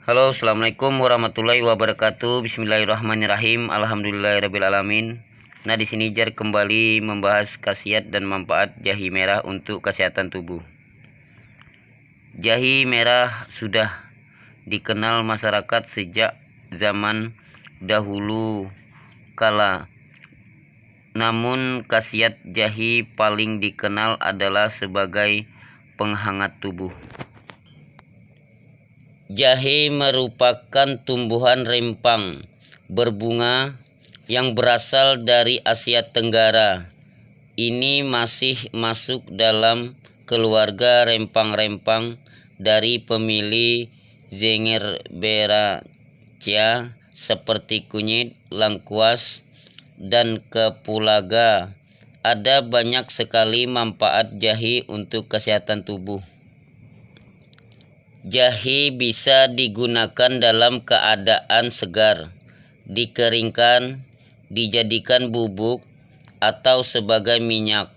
Halo, assalamualaikum warahmatullahi wabarakatuh. Bismillahirrahmanirrahim. Alhamdulillahirobbilalamin. Nah, di sini Jar kembali membahas khasiat dan manfaat jahe merah untuk kesehatan tubuh. Jahe merah sudah dikenal masyarakat sejak zaman dahulu kala. Namun khasiat jahe paling dikenal adalah sebagai penghangat tubuh. Jahe merupakan tumbuhan rempang berbunga yang berasal dari Asia Tenggara. Ini masih masuk dalam keluarga rempang-rempang dari famili Zingiberacea seperti kunyit, lengkuas, dan kapulaga. Ada banyak sekali manfaat jahe untuk kesehatan tubuh. Jahe bisa digunakan dalam keadaan segar, dikeringkan, dijadikan bubuk, atau sebagai minyak,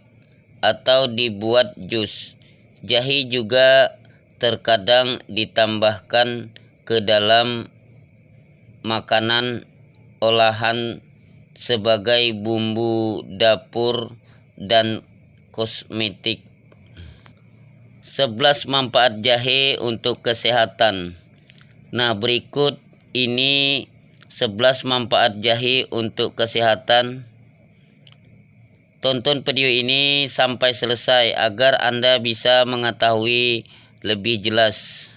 atau dibuat jus. Jahe juga terkadang ditambahkan ke dalam makanan olahan sebagai bumbu dapur dan kosmetik. 11 manfaat jahe untuk kesehatan. Nah, berikut ini 11 manfaat jahe untuk kesehatan. Tonton video ini sampai selesai agar Anda bisa mengetahui lebih jelas.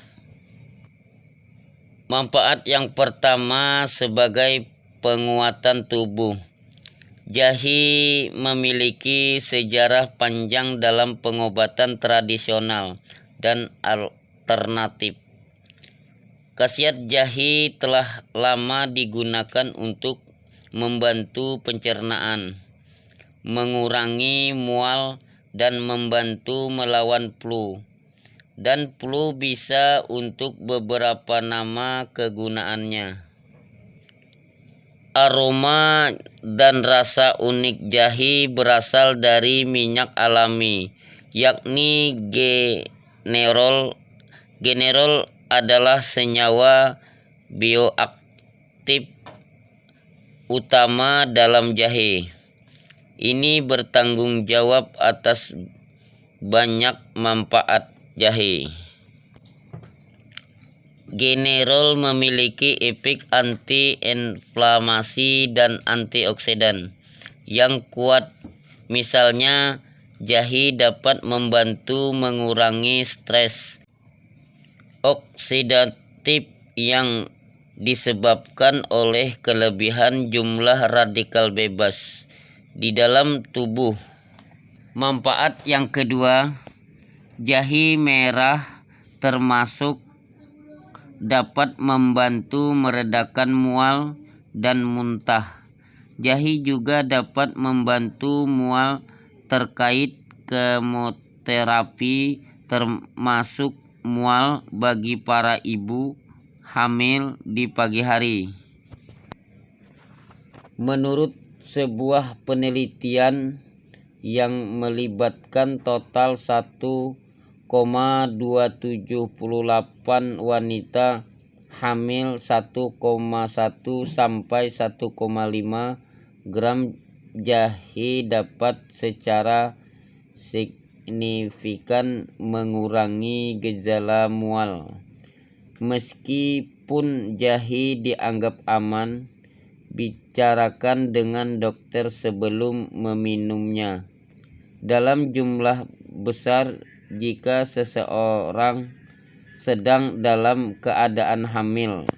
Manfaat yang pertama sebagai penguatan tubuh. Jahe memiliki sejarah panjang dalam pengobatan tradisional dan alternatif. Khasiat jahe telah lama digunakan untuk membantu pencernaan, mengurangi mual, dan membantu melawan flu. Dan flu bisa untuk beberapa nama kegunaannya. Aroma dan rasa unik jahe berasal dari minyak alami, yakni generol. Generol adalah senyawa bioaktif utama dalam jahe. Ini bertanggung jawab atas banyak manfaat jahe. Generol memiliki efek anti-inflamasi dan antioksidan yang kuat. Misalnya, jahe dapat membantu mengurangi stres oksidatif yang disebabkan oleh kelebihan jumlah radikal bebas di dalam tubuh. Manfaat yang kedua, jahe merah termasuk dapat membantu meredakan mual dan muntah. Jahe juga dapat membantu mual terkait kemoterapi, termasuk mual bagi para ibu hamil di pagi hari. Menurut sebuah penelitian yang melibatkan total 1,278 wanita hamil 1,1 sampai 1,5 gram jahe dapat secara signifikan mengurangi gejala mual. Meskipun jahe dianggap aman, bicarakan dengan dokter sebelum meminumnya dalam jumlah besar. Jika seseorang sedang dalam keadaan hamil,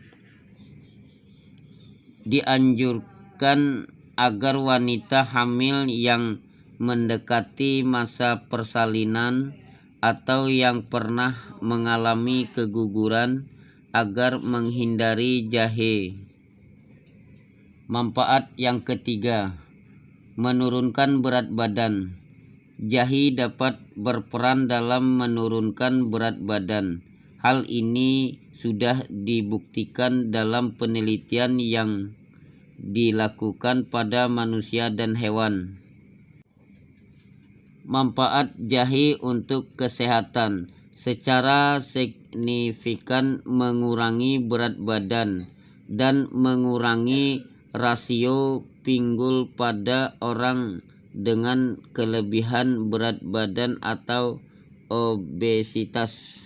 dianjurkan agar wanita hamil yang mendekati masa persalinan atau yang pernah mengalami keguguran agar menghindari jahe. Manfaat yang ketiga, menurunkan berat badan. Jahe dapat berperan dalam menurunkan berat badan. Hal ini sudah dibuktikan dalam penelitian yang dilakukan pada manusia dan hewan. Manfaat jahe untuk kesehatan. secara signifikan mengurangi berat badan dan mengurangi rasio pinggul pada orang dengan kelebihan berat badan atau obesitas.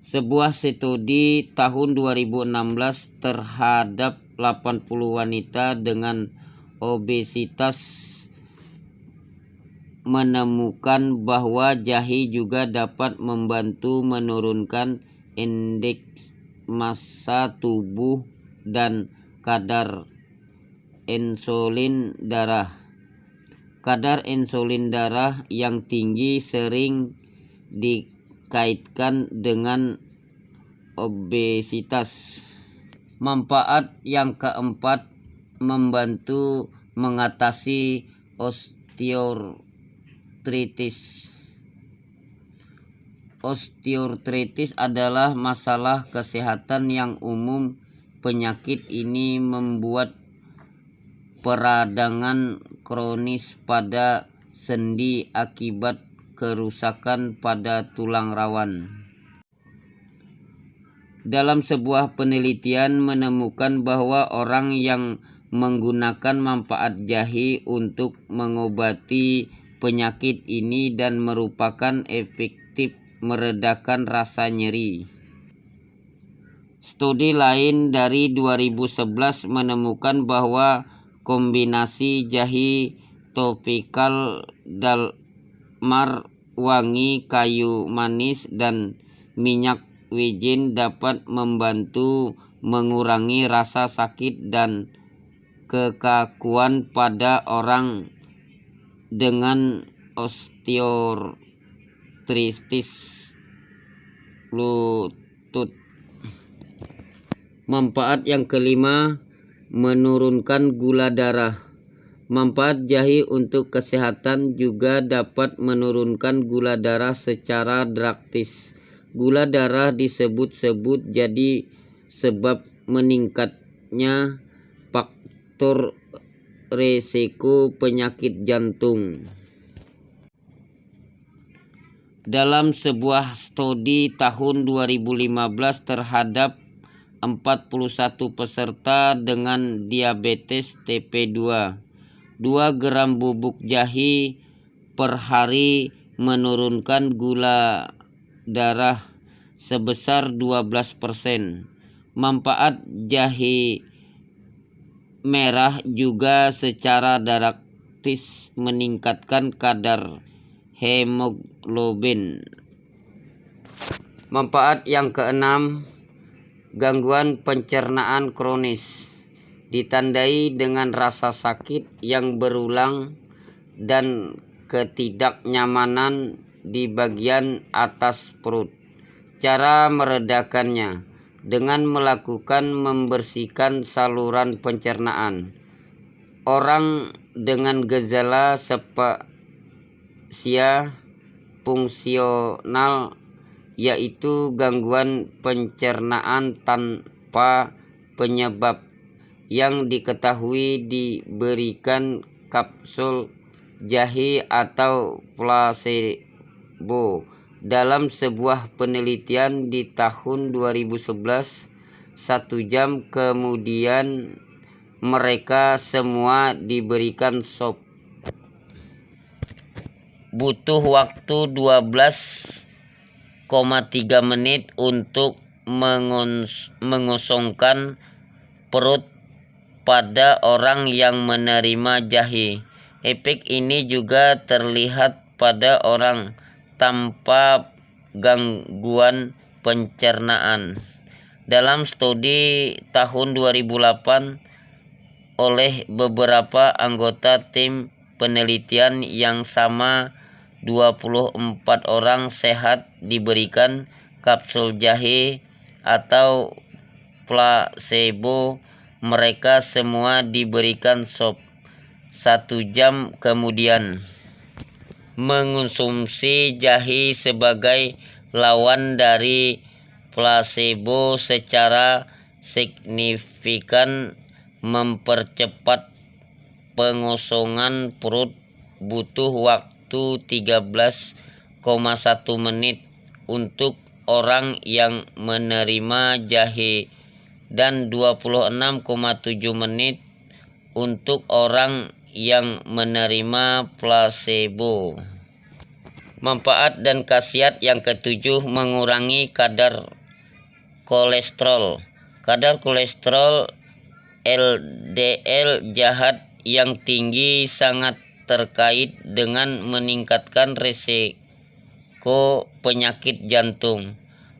Sebuah studi tahun 2016 terhadap 80 wanita dengan obesitas menemukan bahwa jahe juga dapat membantu menurunkan indeks massa tubuh dan kadar insulin darah. Kadar insulin darah yang tinggi sering dikaitkan dengan obesitas. Manfaat yang keempat, membantu mengatasi osteoartritis. Osteoartritis adalah masalah kesehatan yang umum. Penyakit ini membuat peradangan kronis pada sendi akibat kerusakan pada tulang rawan. Dalam sebuah penelitian menemukan bahwa orang yang menggunakan manfaat jahe untuk mengobati penyakit ini dan merupakan efektif meredakan rasa nyeri. Studi lain dari 2011 menemukan bahwa kombinasi jahe topikal, dalmar wangi kayu manis, dan minyak wijen dapat membantu mengurangi rasa sakit dan kekakuan pada orang dengan osteoartritis lutut. Manfaat yang kelima, menurunkan gula darah. Manfaat jahe untuk kesehatan juga dapat menurunkan gula darah secara drastis. Gula darah disebut-sebut jadi sebab meningkatnya faktor resiko penyakit jantung. Dalam sebuah studi tahun 2015 terhadap 41 peserta dengan diabetes tipe 2, 2 gram bubuk jahe per hari menurunkan gula darah sebesar 12%. Manfaat jahe merah juga secara drastis meningkatkan kadar hemoglobin. Manfaat yang keenam, gangguan pencernaan kronis, ditandai dengan rasa sakit yang berulang dan ketidaknyamanan di bagian atas perut. Cara meredakannya dengan melakukan membersihkan saluran pencernaan. Orang dengan gejala sepsia fungsional, yaitu gangguan pencernaan tanpa penyebab, yang diketahui diberikan kapsul jahe atau placebo. Dalam sebuah penelitian di tahun 2011, 1 jam kemudian mereka semua diberikan sop. Butuh waktu 12,3 menit untuk mengosongkan perut pada orang yang menerima jahe. Efek ini juga terlihat pada orang tanpa gangguan pencernaan. Dalam studi tahun 2008 oleh beberapa anggota tim penelitian yang sama, 24 orang sehat diberikan kapsul jahe atau placebo. Mereka semua diberikan sop. 1 jam kemudian, mengonsumsi jahe sebagai lawan dari placebo secara signifikan mempercepat pengosongan perut. Butuh waktu 13,1 menit untuk orang yang menerima jahe dan 26,7 menit untuk orang yang menerima placebo. Manfaat dan khasiat yang ketujuh, mengurangi kadar kolesterol. Kadar kolesterol LDL jahat yang tinggi sangat terkait dengan meningkatkan risiko penyakit jantung.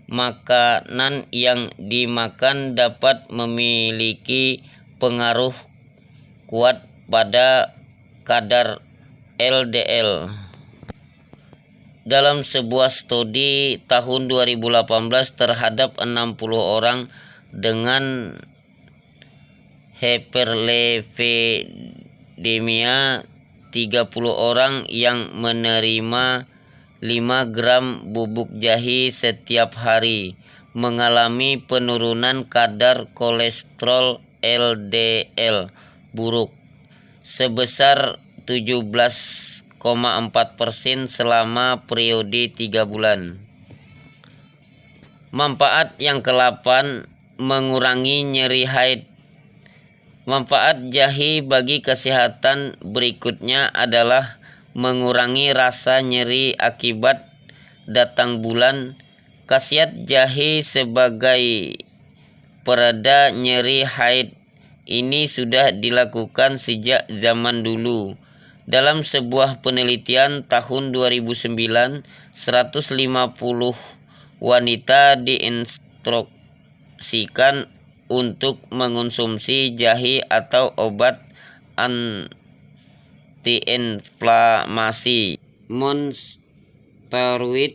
Makanan yang dimakan dapat memiliki pengaruh kuat pada kadar LDL. Dalam sebuah studi tahun 2018 terhadap 60 orang dengan hiperlipidemia, 30 orang yang menerima 5 gram bubuk jahe setiap hari mengalami penurunan kadar kolesterol LDL buruk sebesar 17,4% selama periode 3 bulan. Manfaat yang ke-8, mengurangi nyeri haid. Manfaat jahe bagi kesehatan berikutnya adalah mengurangi rasa nyeri akibat datang bulan. Khasiat jahe sebagai pereda nyeri haid ini sudah dilakukan sejak zaman dulu. Dalam sebuah penelitian tahun 2009, 150 wanita diinstruksikan untuk mengonsumsi jahe atau obat antiinflamasi non-steroid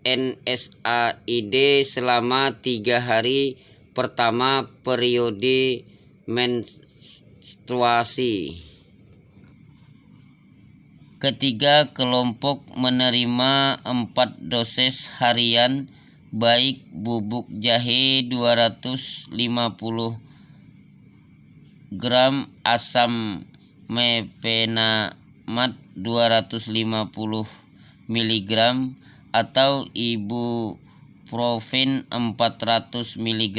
NSAID selama 3 hari pertama periode menstruasi. Ketiga, kelompok menerima 4 dosis harian baik bubuk jahe 250 gram, asam mefenamate 250 mg atau ibuprofen 400 mg.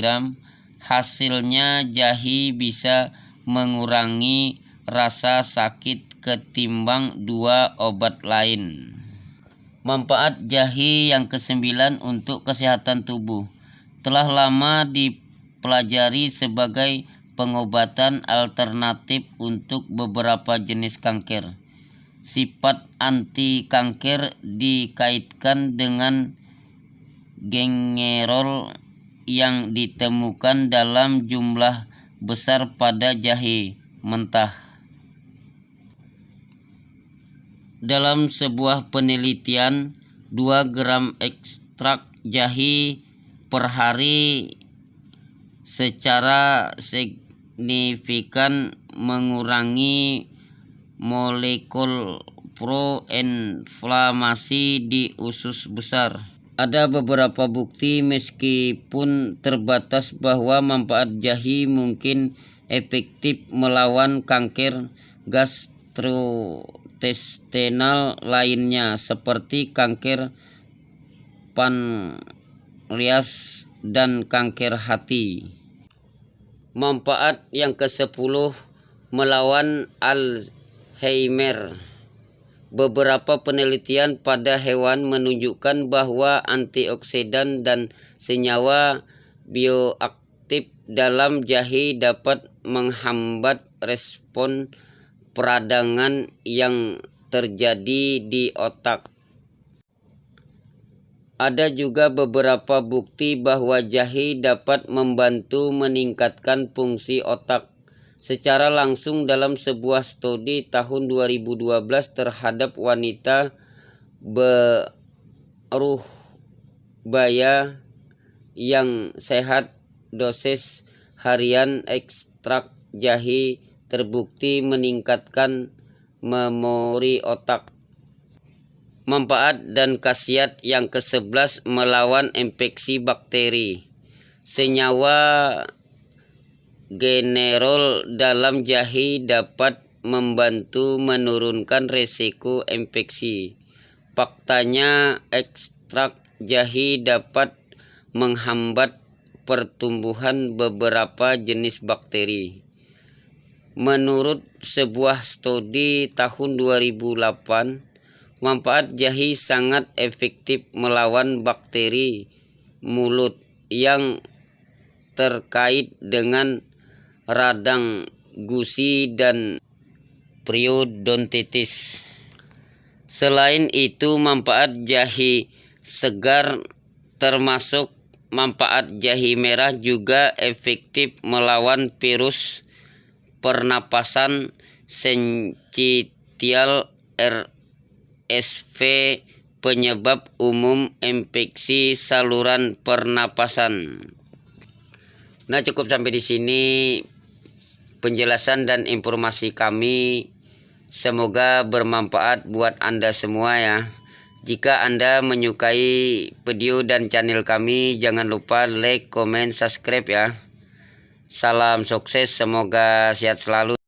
Hasilnya jahe bisa mengurangi rasa sakit ketimbang 2 obat lain. Manfaat jahe yang ke-9 untuk kesehatan tubuh telah lama dipelajari sebagai pengobatan alternatif untuk beberapa jenis kanker. Sifat anti kanker dikaitkan dengan gingerol yang ditemukan dalam jumlah besar pada jahe mentah. Dalam sebuah penelitian, 2 gram ekstrak jahe per hari secara signifikan mengurangi molekul proinflamasi di usus besar. Ada beberapa bukti meskipun terbatas bahwa manfaat jahe mungkin efektif melawan kanker gastrointestinal lainnya seperti kanker pankreas dan kanker hati. Manfaat yang ke-10, melawan Alzheimer. Beberapa penelitian pada hewan menunjukkan bahwa antioksidan dan senyawa bioaktif dalam jahe dapat menghambat respon peradangan yang terjadi di otak. Ada juga beberapa bukti bahwa jahe dapat membantu meningkatkan fungsi otak secara langsung dalam sebuah studi tahun 2012 terhadap wanita berubaya yang sehat. Dosis harian ekstrak jahe terbukti meningkatkan memori otak. Manfaat dan khasiat yang ke-11, melawan infeksi bakteri. Senyawa gingerol dalam jahe dapat membantu menurunkan risiko infeksi. Faktanya, ekstrak ekstrak jahe dapat menghambat pertumbuhan beberapa jenis bakteri. Menurut sebuah studi tahun 2008, manfaat jahe sangat efektif melawan bakteri mulut yang terkait dengan radang, gusi, dan periodontitis. Selain itu, manfaat jahe segar termasuk manfaat jahe merah juga efektif melawan virus pernapasan sincitial RSV, penyebab umum infeksi saluran pernapasan. Nah, cukup sampai di sini penjelasan dan informasi kami. Semoga bermanfaat buat Anda semua ya. Jika Anda menyukai video dan channel kami, jangan lupa like, komen, subscribe ya. Salam sukses, semoga sehat selalu.